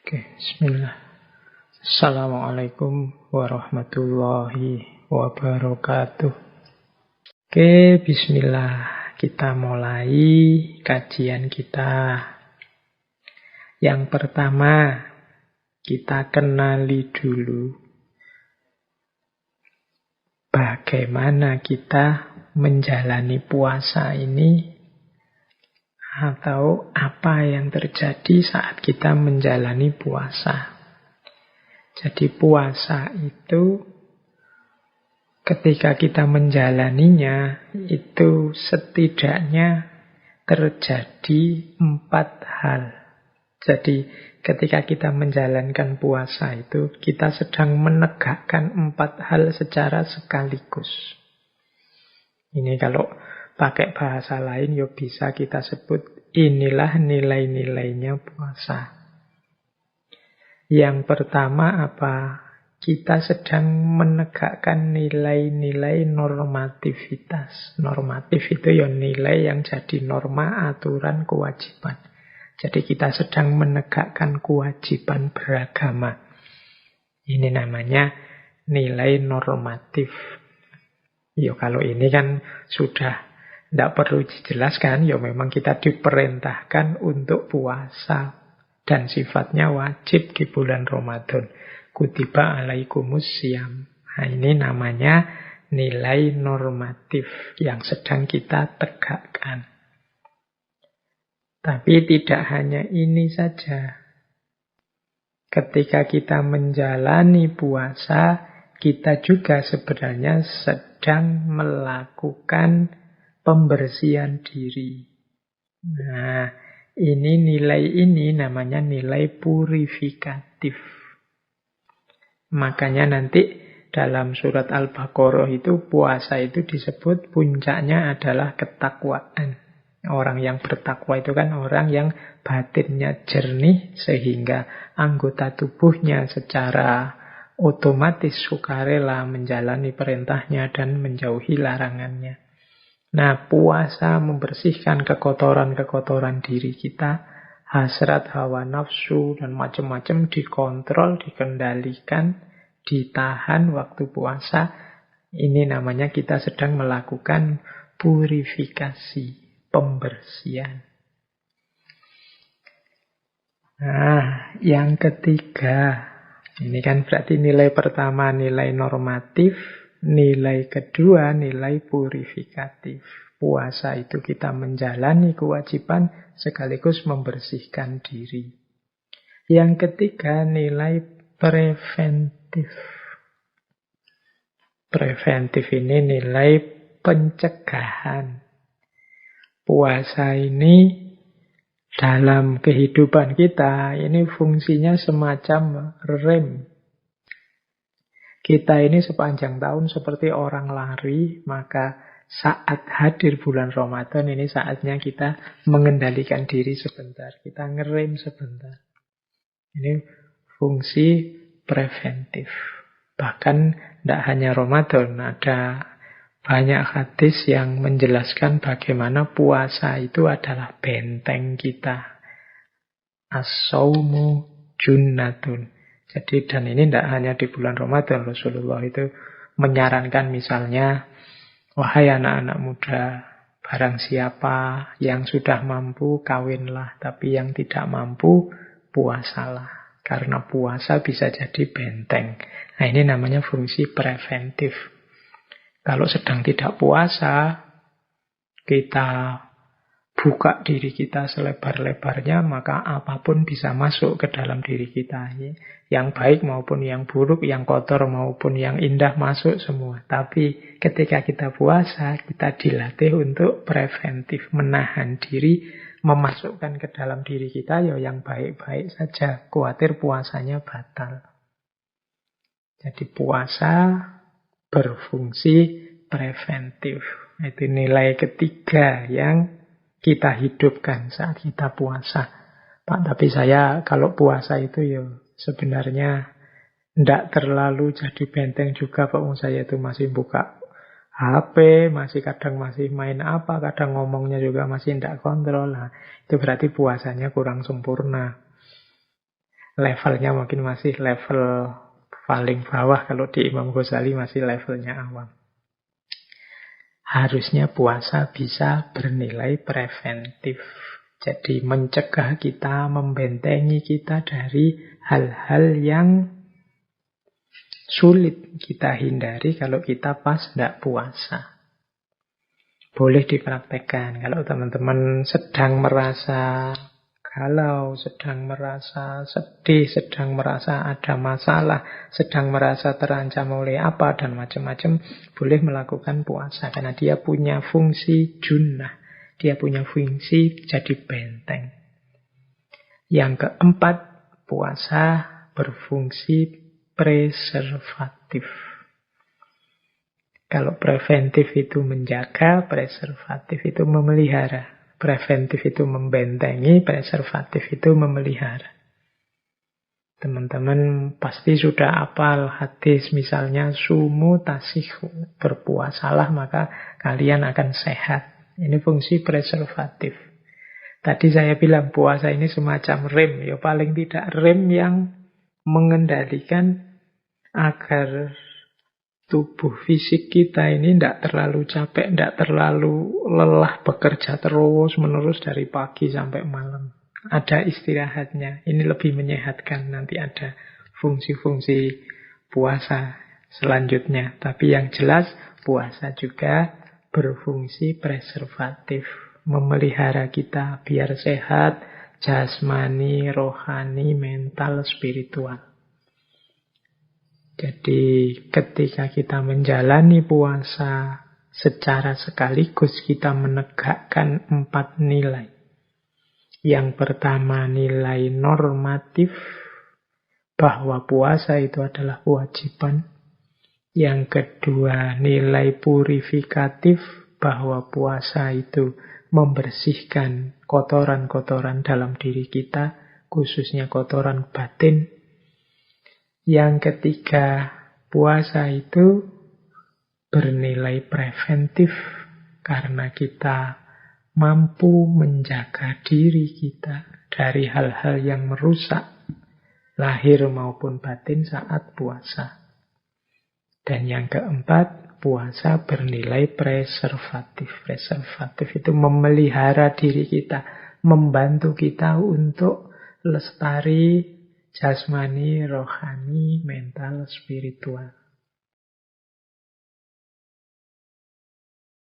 Oke, bismillah. Assalamualaikum warahmatullahi wabarakatuh. Oke, bismillah. Kita mulai kajian kita. Yang pertama, kita kenali dulu bagaimana kita menjalani puasa ini, atau apa yang terjadi saat kita menjalani puasa. Jadi puasa itu ketika kita menjalaninya itu setidaknya terjadi 4 hal. Jadi ketika kita menjalankan puasa itu kita sedang menegakkan 4 hal secara sekaligus. Ini kalau pakai bahasa lain ya bisa kita sebut inilah nilai-nilainya puasa. Yang pertama apa? Kita sedang menegakkan nilai-nilai normativitas. Normatif itu ya nilai yang jadi norma, aturan, kewajiban. Jadi kita sedang menegakkan kewajiban beragama. Ini namanya nilai normatif. Ya kalau ini kan sudah tidak perlu dijelaskan, ya memang kita diperintahkan untuk puasa. Dan sifatnya wajib di bulan Ramadan. Kutiba alaikumus syiyam. Nah ini namanya nilai normatif yang sedang kita tegakkan. Tapi tidak hanya ini saja. Ketika kita menjalani puasa, kita juga sebenarnya sedang melakukan pembersihan diri. Nah, nilai namanya nilai purifikatif. Makanya nanti dalam surat Al-Baqarah itu puasa itu disebut puncaknya adalah ketakwaan. Orang yang bertakwa itu kan orang yang batinnya jernih sehingga anggota tubuhnya secara otomatis sukarela menjalani perintahnya dan menjauhi larangannya. Nah, puasa membersihkan kekotoran-kekotoran diri kita, hasrat, hawa nafsu, dan macam-macam dikontrol, dikendalikan, ditahan waktu puasa. Ini namanya kita sedang melakukan purifikasi, pembersihan. Nah, yang ketiga, ini kan berarti nilai pertama nilai normatif, nilai kedua, nilai purifikatif. Puasa itu kita menjalani kewajiban sekaligus membersihkan diri. Yang ketiga, nilai preventif. Preventif ini nilai pencegahan. Puasa ini dalam kehidupan kita, ini fungsinya semacam rem. Kita ini sepanjang tahun seperti orang lari, maka saat hadir bulan Ramadan ini saatnya kita mengendalikan diri sebentar. Kita ngerem sebentar. Ini fungsi preventif. Bahkan tidak hanya Ramadan, ada banyak hadis yang menjelaskan bagaimana puasa itu adalah benteng kita. As-saumu junnatun. Jadi dan ini tidak hanya di bulan Ramadan, Rasulullah itu menyarankan misalnya, wahai anak-anak muda, barang siapa yang sudah mampu kawinlah, tapi yang tidak mampu puasalah. Karena puasa bisa jadi benteng. Nah ini namanya fungsi preventif. Kalau sedang tidak puasa, kita buka diri kita selebar-lebarnya, maka apapun bisa masuk ke dalam diri kita. Yang baik maupun yang buruk, yang kotor maupun yang indah masuk semua. Tapi ketika kita puasa, kita dilatih untuk preventif, menahan diri, memasukkan ke dalam diri kita yang baik-baik saja. Khawatir puasanya batal. Jadi puasa berfungsi preventif. Itu nilai ketiga yang kita hidupkan saat kita puasa. Pak, tapi saya kalau puasa itu sebenarnya tidak terlalu jadi benteng juga, Pak. Saya itu masih buka HP, masih main apa, kadang ngomongnya juga masih tidak kontrol. Nah, itu berarti puasanya kurang sempurna. levelnya mungkin masih level paling bawah. Kalau di Imam Ghazali masih levelnya awam. Harusnya puasa bisa bernilai preventif. Jadi mencegah kita, membentengi kita dari hal-hal yang sulit kita hindari kalau kita pas tidak puasa. Boleh dipraktekkan. Kalau teman-teman sedang merasa galau, sedang merasa sedih, sedang merasa ada masalah, sedang merasa terancam oleh apa, dan macam-macam, boleh melakukan puasa. Karena dia punya fungsi junnah. Dia punya fungsi jadi benteng. Yang keempat, puasa berfungsi preservatif. Kalau preventif itu menjaga, preservatif itu memelihara. Preventif itu membentengi, preservatif itu memelihara. Teman-teman pasti sudah hafal hadis misalnya sumu tasihhu, berpuasalah maka kalian akan sehat. Ini fungsi preservatif. Tadi saya bilang puasa ini semacam rem, ya paling tidak rem yang mengendalikan agar tubuh fisik kita ini tidak terlalu capek, tidak terlalu lelah bekerja terus-menerus dari pagi sampai malam. Ada istirahatnya. Ini lebih menyehatkan. Nanti ada fungsi-fungsi puasa selanjutnya. Tapi yang jelas puasa juga berfungsi preservatif. Memelihara kita biar sehat, jasmani, rohani, mental, spiritual. Jadi ketika kita menjalani puasa secara sekaligus kita menegakkan 4 nilai. Yang pertama nilai normatif, bahwa puasa itu adalah kewajiban. Yang kedua nilai purifikatif, bahwa puasa itu membersihkan kotoran-kotoran dalam diri kita, khususnya kotoran batin. Yang ketiga, puasa itu bernilai preventif karena kita mampu menjaga diri kita dari hal-hal yang merusak lahir maupun batin saat puasa. Dan yang keempat, puasa bernilai preservatif. Preservatif itu memelihara diri kita, membantu kita untuk lestari jasmani, rohani, mental, spiritual.